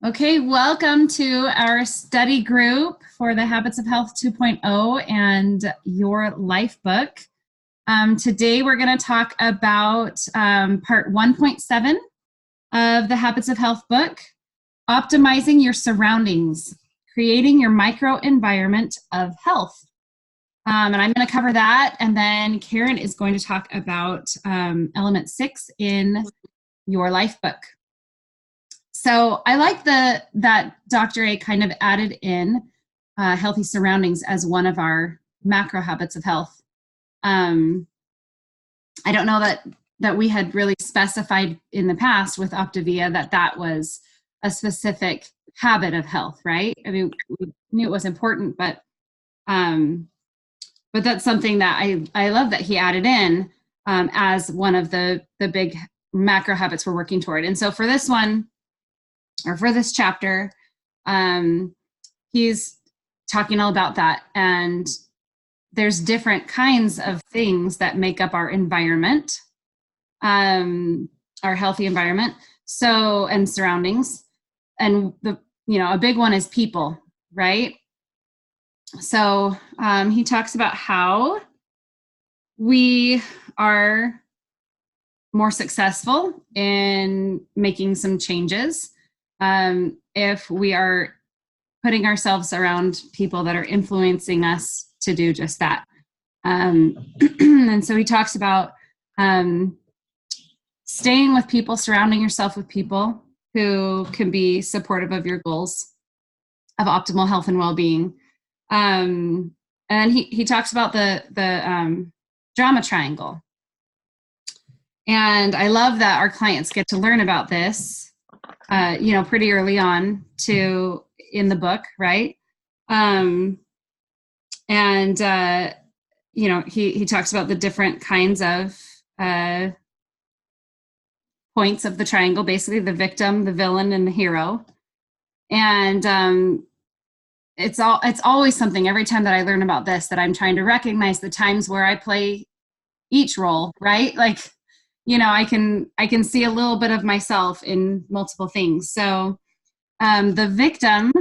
Okay, welcome to our study group for the Habits of Health 2.0 and your LifeBook. Today we're going to talk about part 1.7 of the Habits of Health book, optimizing your surroundings, creating your microenvironment of health. And I'm going to cover that, and then Karen is going to talk about element 6 in your LifeBook. So I like that Dr. A kind of added in healthy surroundings as one of our macro habits of health. I don't know that we had really specified in the past with Optavia that was a specific habit of health, right? I mean, we knew it was important, but that's something that I love that he added in as one of the big macro habits we're working toward. And so for this one, or for this chapter, he's talking all about that. And there's different kinds of things that make up our environment, our healthy environment, and surroundings. And a big one is people, right? So he talks about how we are more successful in making some changes if we are putting ourselves around people that are influencing us to do just that. And so he talks about staying with people, surrounding yourself with people who can be supportive of your goals of optimal health and well-being. And he talks about the drama triangle. And I love that our clients get to learn about this pretty early on in the book, right? He talks about the different kinds of points of the triangle, basically the victim, the villain, and the hero. And it's always something every time that I learn about this that I'm trying to recognize the times where I play each role, right? Like, I can see a little bit of myself in multiple things. So the victim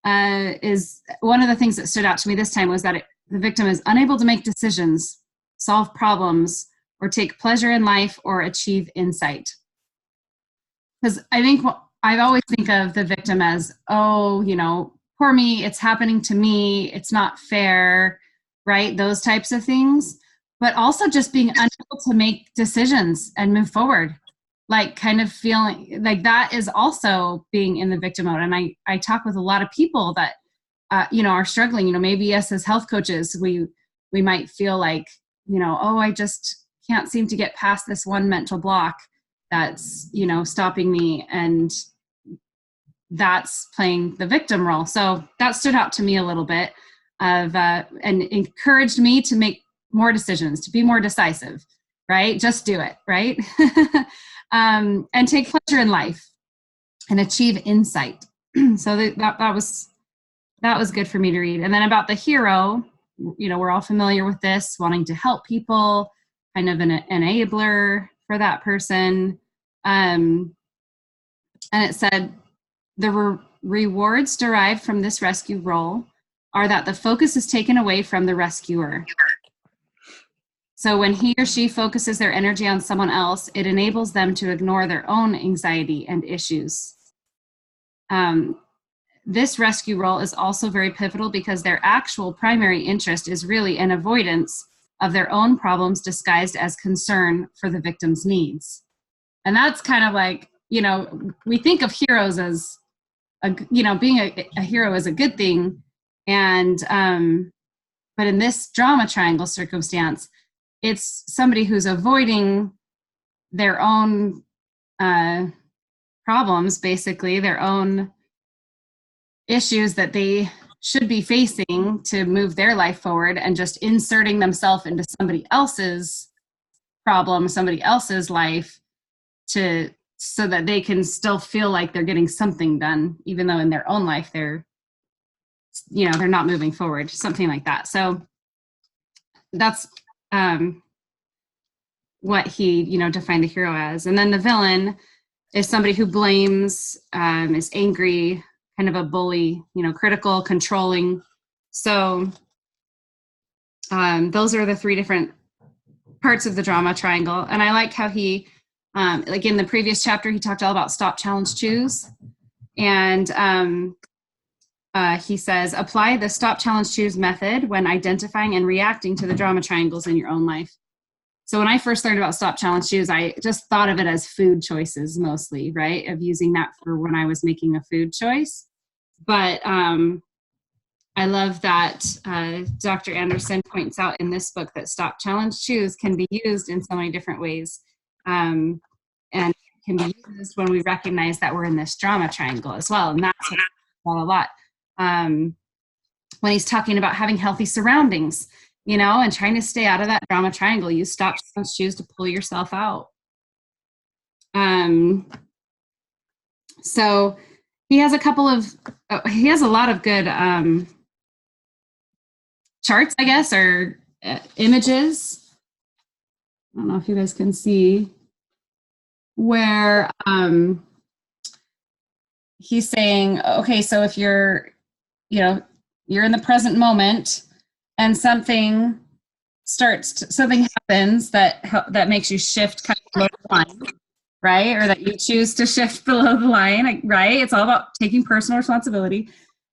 is one of the things that stood out to me this time was that the victim is unable to make decisions, solve problems, or take pleasure in life or achieve insight. Because I think I always think of the victim as, poor me, it's happening to me, it's not fair, right? Those types of things. But also just being unable to make decisions and move forward, like kind of feeling like that is also being in the victim mode. And I talk with a lot of people that, are struggling, maybe us as health coaches, we might feel like, I just can't seem to get past this one mental block that's, stopping me. And that's playing the victim role. So that stood out to me a little bit and encouraged me to make more decisions, to be more decisive, right? Just do it, right? And take pleasure in life and achieve insight. So that was good for me to read. And then about the hero, we're all familiar with this, wanting to help people, kind of an enabler for that person. And it said, the rewards derived from this rescue role are that the focus is taken away from the rescuer. So when he or she focuses their energy on someone else, it enables them to ignore their own anxiety and issues. This rescue role is also very pivotal because their actual primary interest is really an avoidance of their own problems disguised as concern for the victim's needs. And that's kind of like, we think of heroes as, being a hero is a good thing. And, but in this drama triangle circumstance, it's somebody who's avoiding their own problems, basically, their own issues that they should be facing to move their life forward, and just inserting themselves into somebody else's problem, somebody else's life, so that they can still feel like they're getting something done, even though in their own life they're not moving forward, something like that. So that's what he, defined the hero as. And then the villain is somebody who blames, is angry, kind of a bully, critical, controlling. So those are the three different parts of the drama triangle. And I like how he, like in the previous chapter, he talked all about stop, challenge, choose. And he says, apply the stop, challenge, choose method when identifying and reacting to the drama triangles in your own life. So when I first learned about stop, challenge, choose, I just thought of it as food choices mostly, right? Of using that for when I was making a food choice. But I love that Dr. Anderson points out in this book that stop, challenge, choose can be used in so many different ways. And can be used when we recognize that we're in this drama triangle as well. And that's what a lot. When he's talking about having healthy surroundings, and trying to stay out of that drama triangle, you stop, challenge, choose to pull yourself out. So he has he has a lot of good charts, I guess, or images. I don't know if you guys can see where he's saying, okay, so if you're in the present moment and something happens that makes you shift kind of below the line, right? Or that you choose to shift below the line, right? It's all about taking personal responsibility.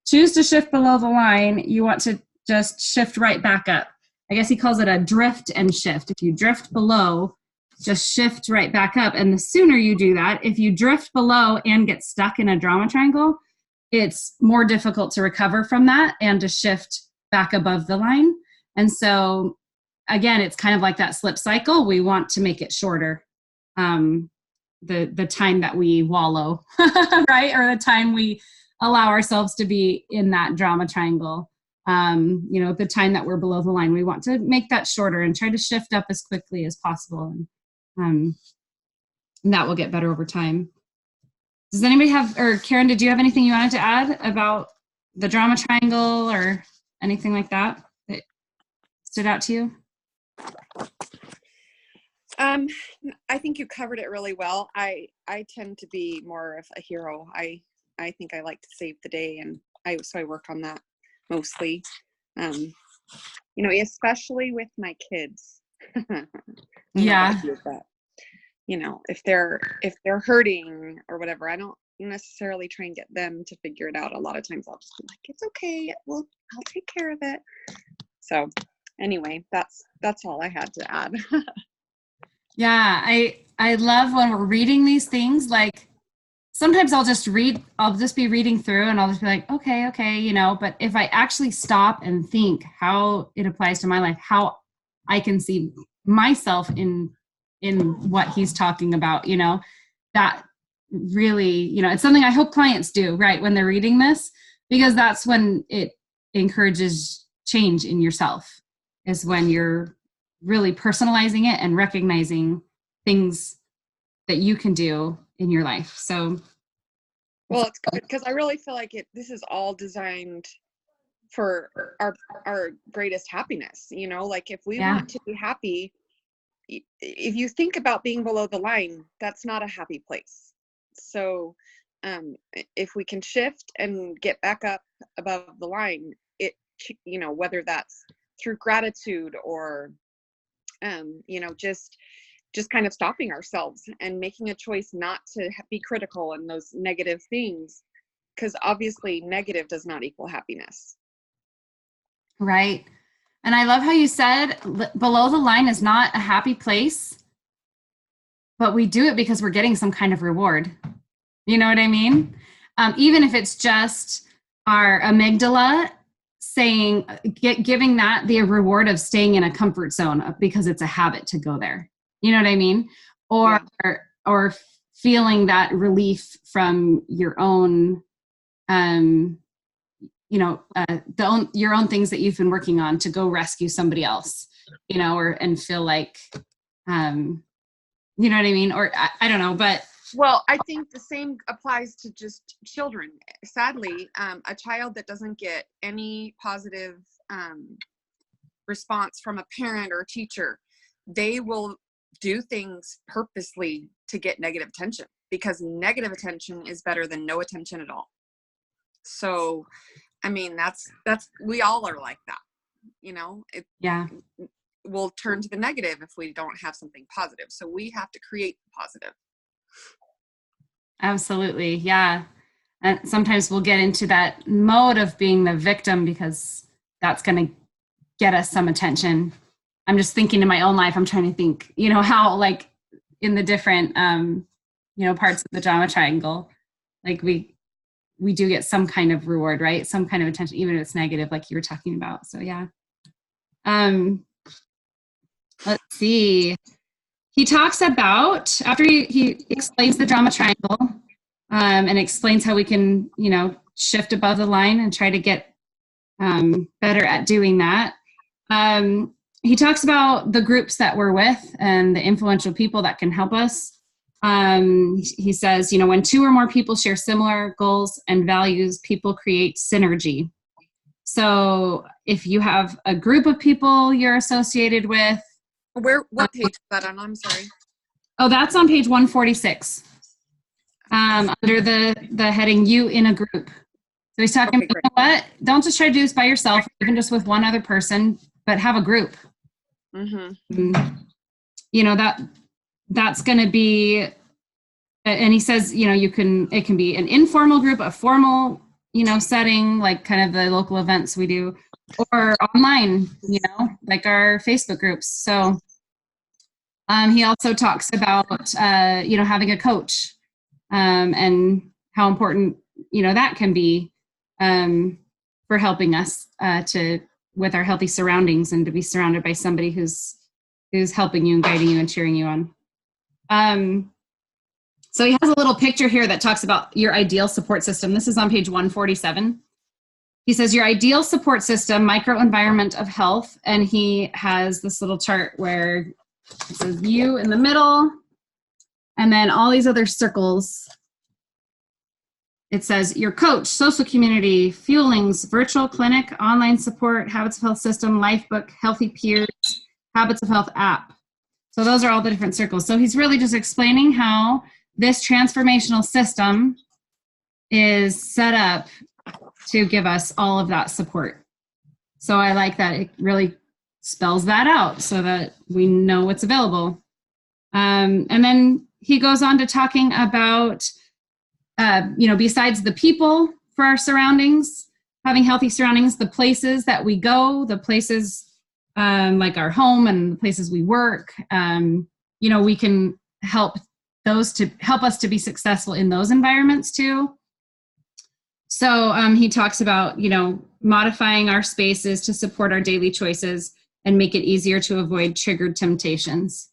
Choose to shift below the line. You want to just shift right back up. I guess he calls it a drift and shift. If you drift below, just shift right back up. And the sooner you do that, if you drift below and get stuck in a drama triangle, it's more difficult to recover from that and to shift back above the line. And so, again, it's kind of like that slip cycle. We want to make it shorter. The time that we wallow, right? Or the time we allow ourselves to be in that drama triangle. The time that we're below the line, we want to make that shorter and try to shift up as quickly as possible. And that will get better over time. Does anybody have, or Karen, did you have anything you wanted to add about the drama triangle or anything like that that stood out to you? I think you covered it really well. I tend to be more of a hero. I think I like to save the day, and so I work on that mostly. Especially with my kids. Yeah. If they're hurting or whatever, I don't necessarily try and get them to figure it out. A lot of times I'll just be like, it's okay. I'll take care of it. So anyway, that's all I had to add. Yeah, I love when we're reading these things. Like sometimes I'll just be reading through and I'll just be like, okay, but if I actually stop and think how it applies to my life, how I can see myself in what he's talking about, that really, it's something I hope clients do, right, when they're reading this, because that's when it encourages change in yourself, is when you're really personalizing it and recognizing things that you can do in your life. So, well, it's good because I really feel like this is all designed for our greatest happiness. Like if we want to be happy, if you think about being below the line, that's not a happy place. So if we can shift and get back up above the line, whether that's through gratitude or just kind of stopping ourselves and making a choice not to be critical in those negative things, because obviously negative does not equal happiness. Right. And I love how you said below the line is not a happy place, but we do it because we're getting some kind of reward. You know what I mean? Even if it's just our amygdala giving that the reward of staying in a comfort zone because it's a habit to go there. You know what I mean? Or feeling that relief from your own, your own things that you've been working on to go rescue somebody else, and feel like, you know what I mean? Or I don't know, but. Well, I think the same applies to just children. Sadly, a child that doesn't get any positive response from a parent or a teacher, they will do things purposely to get negative attention. because negative attention is better than no attention at all. So, I mean, that's we all are like that, you know. We'll turn to the negative if we don't have something positive. So we have to create positive. Absolutely. Yeah. And sometimes we'll get into that mode of being the victim because that's going to get us some attention. I'm just thinking in my own life, I'm trying to think, you know, how like in the different, you know, parts of the drama triangle, like we do get some kind of reward, right? Some kind of attention, even if it's negative, like you were talking about. So yeah. Let's see. He talks about, after he explains the drama triangle, and explains how we can, you know, shift above the line and try to get better at doing that. He talks about the groups that we're with and the influential people that can help us. He says, you know, when 2 or more people share similar goals and values, people create synergy. So if you have a group of people you're associated with. What page is that on? I'm sorry. Oh, that's on page 146. Under the heading "You in a Group." So he's talking about, you know what? Don't just try to do this by yourself, even just with one other person, but have a group. Mm-hmm. You know, that's going to be, and he says, you know, it can be an informal group, a formal, you know, setting, like kind of the local events we do, or online, you know, like our Facebook groups. So he also talks about, you know, having a coach, and how important, you know, that can be for helping us with our healthy surroundings and to be surrounded by somebody who's helping you and guiding you and cheering you on. So he has a little picture here that talks about your ideal support system. This is on page 147. He says your ideal support system, microenvironment of health, and he has this little chart where it says you in the middle, and then all these other circles. It says your coach, social community, fuelings, virtual clinic, online support, habits of health system, LifeBook, healthy peers, habits of health app. So those are all the different circles. So he's really just explaining how this transformational system is set up to give us all of that support. So I like that it really spells that out so that we know what's available. And then he goes on to talking about, you know, besides the people for our surroundings, having healthy surroundings, the places that we go, the places like our home and the places we work, you know, we can help us to be successful in those environments too. So he talks about, you know, modifying our spaces to support our daily choices and make it easier to avoid triggered temptations.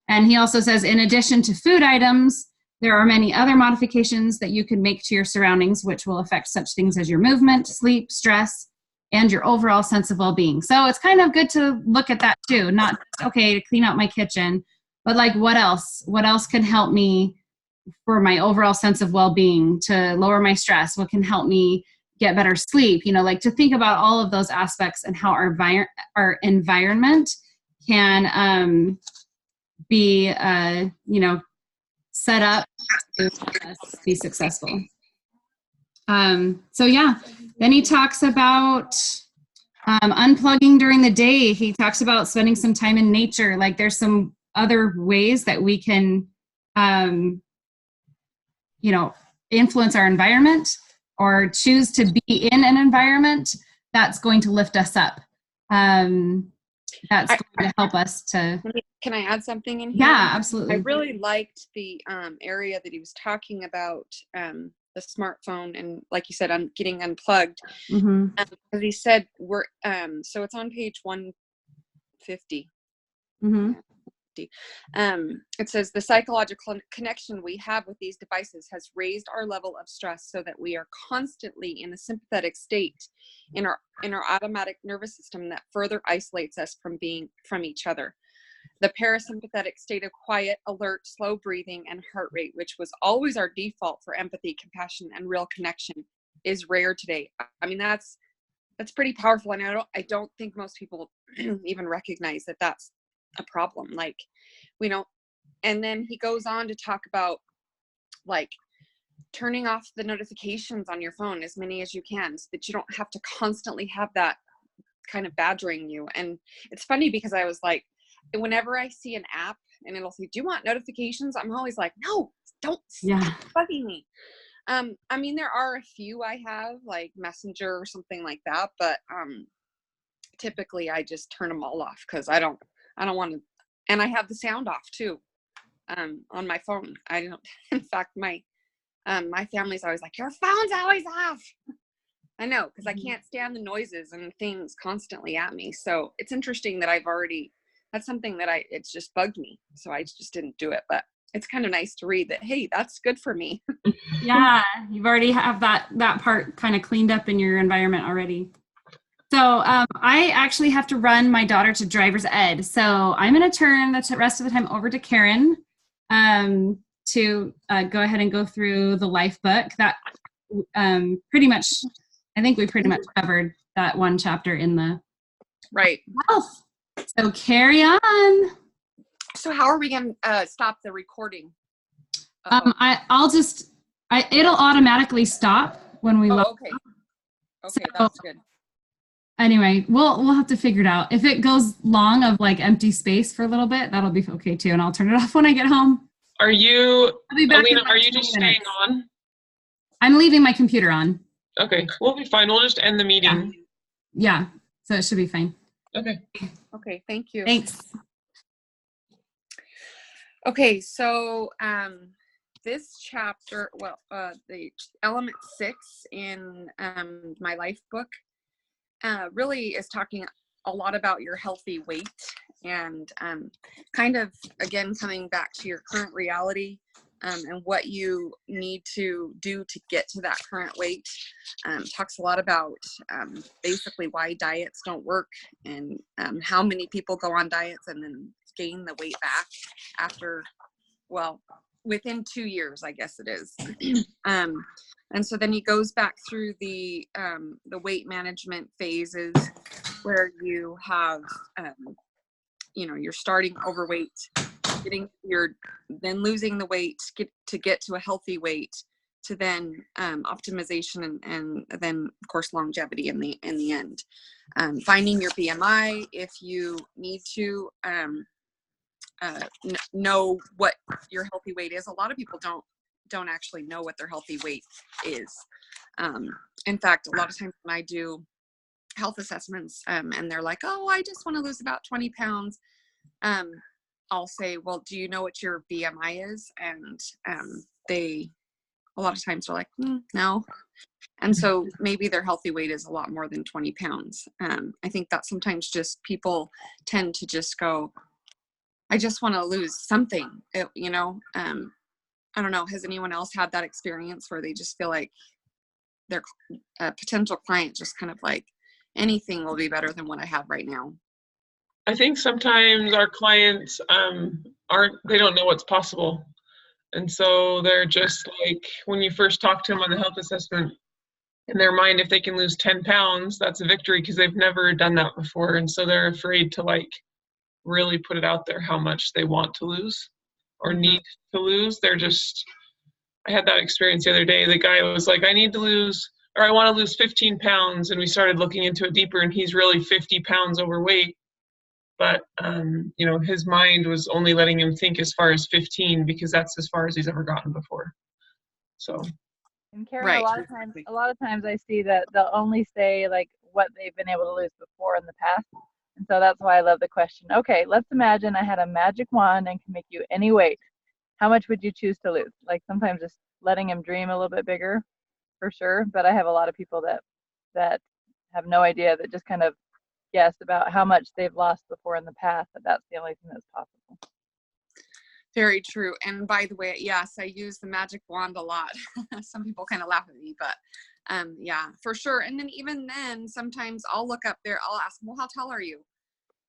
And he also says, in addition to food items, there are many other modifications that you can make to your surroundings, which will affect such things as your movement, sleep, stress, and your overall sense of well-being. So it's kind of good to look at that too, not just, okay, to clean out my kitchen, but like what else? What else can help me for my overall sense of well-being, to lower my stress? What can help me get better sleep? You know, like to think about all of those aspects and how our environment can be, you know, set up to help us be successful. So yeah, then he talks about unplugging during the day. He talks about spending some time in nature. Like there's some other ways that we can, you know, influence our environment or choose to be in an environment that's going to lift us up. That's going to help us to. Can I add something in here? Yeah, absolutely. I really liked the area that he was talking about, the smartphone, and like you said, getting unplugged. Mm-hmm. As he said, we're so it's on page 150. Mm-hmm. It says the psychological connection we have with these devices has raised our level of stress so that we are constantly in a sympathetic state in our automatic nervous system that further isolates us from each other. The parasympathetic state of quiet, alert, slow breathing, and heart rate, which was always our default for empathy, compassion, and real connection, is rare today. I mean, that's pretty powerful, and I don't think most people even recognize that that's a problem. Like, we don't. And then he goes on to talk about like turning off the notifications on your phone, as many as you can, so that you don't have to constantly have that kind of badgering you. And it's funny because I was like, whenever I see an app and it'll say, do you want notifications? I'm always like, no, don't stop bugging me. I mean, there are a few I have, like Messenger or something like that, but typically I just turn them all off because I don't want to. And I have the sound off too, on my phone. I don't. In fact, my family's always like, your phone's always off. I know, because I can't stand the noises and things constantly at me. So it's interesting that that's something that it's just bugged me. So I just didn't do it, but it's kind of nice to read that, hey, that's good for me. Yeah, you've already have that part kind of cleaned up in your environment already. So I actually have to run my daughter to driver's ed. So I'm going to turn the rest of the time over to Karen to go ahead and go through the LifeBook. That pretty much, I think we pretty much covered that one chapter in the right. health. So carry on. So how are we going to stop the recording? It'll automatically stop when we look. Okay. Okay, that's good. Anyway, we'll have to figure it out. If it goes long of like empty space for a little bit, that'll be okay too. And I'll turn it off when I get home. Are you, Alina, are you just minutes. staying on? I'm leaving my computer on. Okay, we'll be fine. We'll just end the meeting. Yeah, so it should be fine. Okay. Okay, thank you. Thanks. Okay, so this chapter, the element 6 in my LifeBook really is talking a lot about your healthy weight and kind of, again, coming back to your current reality and what you need to do to get to that current weight. Talks a lot about basically why diets don't work and how many people go on diets and then gain the weight back after, within 2 years, I guess it is. And so then he goes back through the weight management phases where you have, you're starting overweight, then losing the weight to get to a healthy weight, to then optimization and then of course longevity in the end. Finding your BMI if you need to know what your healthy weight is. A lot of people don't actually know what their healthy weight is. In fact, a lot of times when I do health assessments and they're like, oh, I just want to lose about 20 pounds. I'll say, well, do you know what your BMI is? And they, a lot of times are like, no. And so maybe their healthy weight is a lot more than 20 pounds. I think that sometimes just people tend to just go, I just want to lose something, I don't know. Has anyone else had that experience where they just feel like their potential client just kind of like, anything will be better than what I have right now? I think sometimes our clients they don't know what's possible. And so they're just like, when you first talk to them on the health assessment, in their mind, if they can lose 10 pounds, that's a victory because they've never done that before. And so they're afraid to like really put it out there how much they want to lose or need to lose. I had that experience the other day. The guy was like, I want to lose 15 pounds. And we started looking into it deeper and he's really 50 pounds overweight. But, his mind was only letting him think as far as 15 because that's as far as he's ever gotten before. So. And Karen, a lot of times I see that they'll only say like what they've been able to lose before in the past. And so that's why I love the question. Okay, let's imagine I had a magic wand and can make you any weight. How much would you choose to lose? Like sometimes just letting them dream a little bit bigger for sure. But I have a lot of people that have no idea, that just kind of guess about how much they've lost before in the past, but that's the only thing that's possible. Very true. And by the way, yes, I use the magic wand a lot. Some people kind of laugh at me, but yeah, for sure. And then even then, sometimes I'll look up there, I'll ask them, well, how tall are you?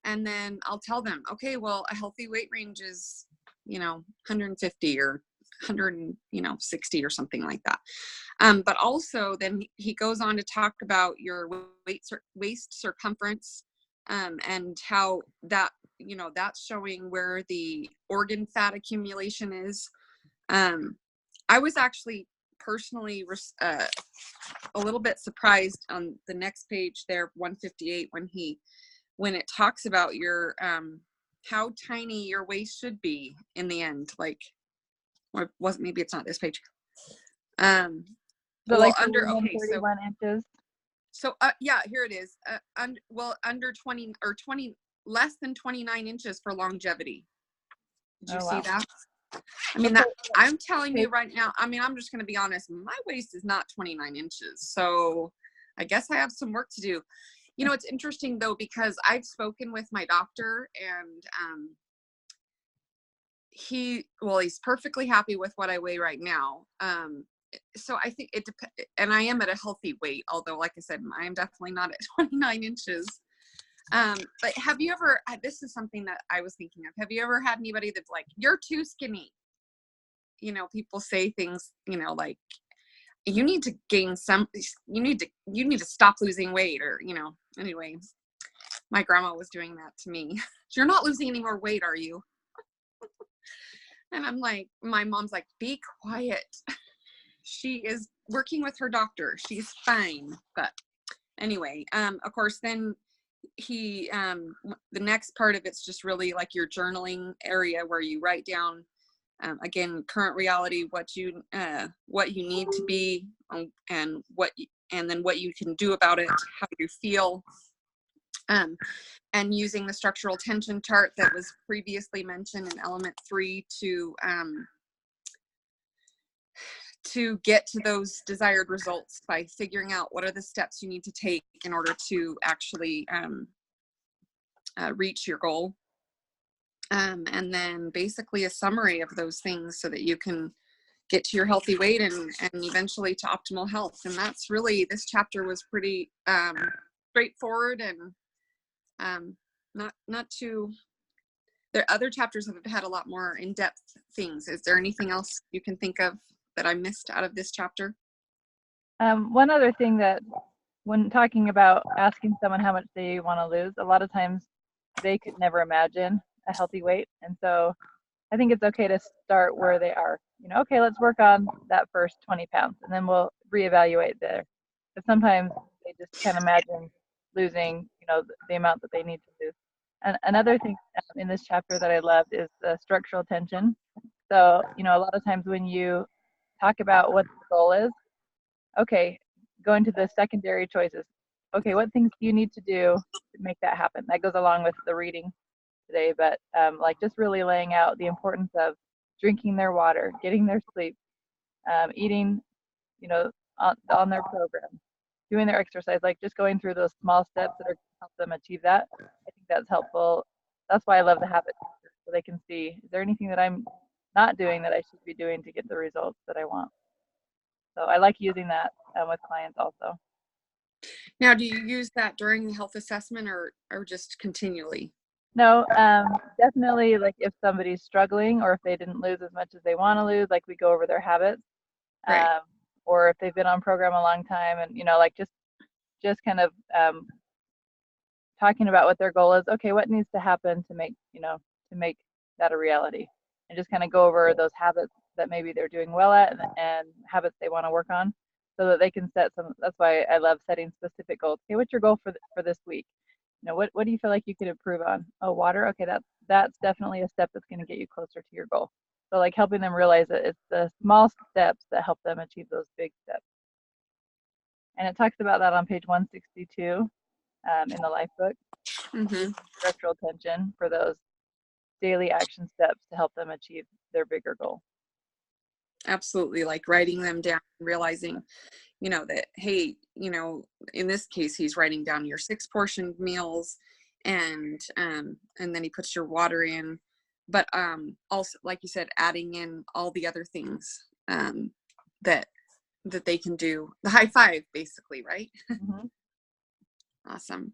And then I'll tell them, okay, well, a healthy weight range is, 150 or 160 or something like that. But also then he goes on to talk about your waist circumference and how that, that's showing where the organ fat accumulation is. I I was actually personally a little bit surprised on the next page there, 158, when it talks about your how tiny your waist should be in the end. Like, or wasn't, maybe it's not this page. So well, like under, okay, 31 inches. So yeah, here it is. Well, under 20 or 20, less than 29 inches for longevity. Did you see that? I mean, that, I'm telling you right now, I mean, I'm just going to be honest. My waist is not 29 inches. So I guess I have some work to do. You know, it's interesting though, because I've spoken with my doctor, and he's perfectly happy with what I weigh right now. So I think it depends, and I am at a healthy weight, although like I said, I am definitely not at 29 inches. But have you ever, this is something that I was thinking of, have you ever had anybody that's like, you're too skinny? You know, people say things, you know, like, you need to gain some, you need to stop losing weight, or, you know, anyway, my grandma was doing that to me. You're not losing any more weight, are you? And I'm like, my mom's like, be quiet. She is working with her doctor. She's fine. But anyway, of course, then he, the next part of it's just really like your journaling area where you write down, again, current reality, what you need to be, and then what you can do about it, how you feel, and using the structural tension chart that was previously mentioned in element 3 to get to those desired results by figuring out what are the steps you need to take in order to actually reach your goal. And then basically a summary of those things so that you can get to your healthy weight and eventually to optimal health. And that's really, this chapter was pretty straightforward, and not too, there other chapters have had a lot more in-depth things. Is there anything else you can think of that I missed out of this chapter? One other thing that, when talking about asking someone how much they want to lose, a lot of times they could never imagine a healthy weight. And so I think it's okay to start where they are. You know, okay, let's work on that first 20 pounds, and then we'll reevaluate there. But sometimes they just can't imagine losing, you know, the amount that they need to lose. And another thing in this chapter that I loved is the structural tension. So, you know, a lot of times when you talk about what the goal is, okay, go into the secondary choices. Okay, what things do you need to do to make that happen? That goes along with the reading today, but like just really laying out the importance of drinking their water, getting their sleep, eating, you know, on their program, doing their exercise, like just going through those small steps that are going to help them achieve that. I think that's helpful. That's why I love the habit, so they can see, is there anything that I'm not doing that I should be doing to get the results that I want? So I like using that with clients also. Now, do you use that during the health assessment, or just continually? No, definitely, like if somebody's struggling or if they didn't lose as much as they want to lose, like we go over their habits. Right. Or if they've been on program a long time, and, you know, like just kind of talking about what their goal is. Okay, what needs to happen to make, you know, to make that a reality, and just kind of go over those habits that maybe they're doing well at, and habits they want to work on, so that they can set some. That's why I love setting specific goals. Okay, what's your goal for this week? You know, what do you feel like you could improve on? Oh, water. Okay, that's definitely a step that's going to get you closer to your goal. So like helping them realize that it's the small steps that help them achieve those big steps. And it talks about that on page 162 in the LifeBook. Mm-hmm. Structural tension for those daily action steps to help them achieve their bigger goal. Absolutely, like writing them down, realizing, you know, that, hey, you know, in this case, he's writing down your 6 portion meals, and then he puts your water in, but also, like you said, adding in all the other things that they can do. The high 5, basically, right? Mm-hmm. Awesome.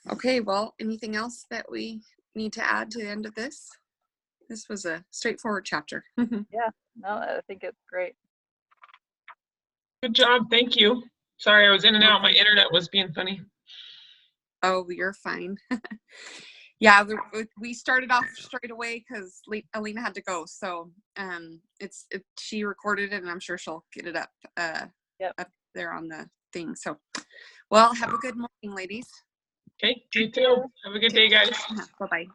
Okay, well, anything else that we need to add to the end of this? This was a straightforward chapter. Yeah, no, I think it's great. Good job. Thank you. Sorry, I was in and out. My internet was being funny. Oh, you're fine. Yeah, we started off straight away because Alina had to go. So she recorded it, and I'm sure she'll get it up up there on the thing. So, well, have a good morning, ladies. Okay, you too. Have a good day, guys. Bye-bye.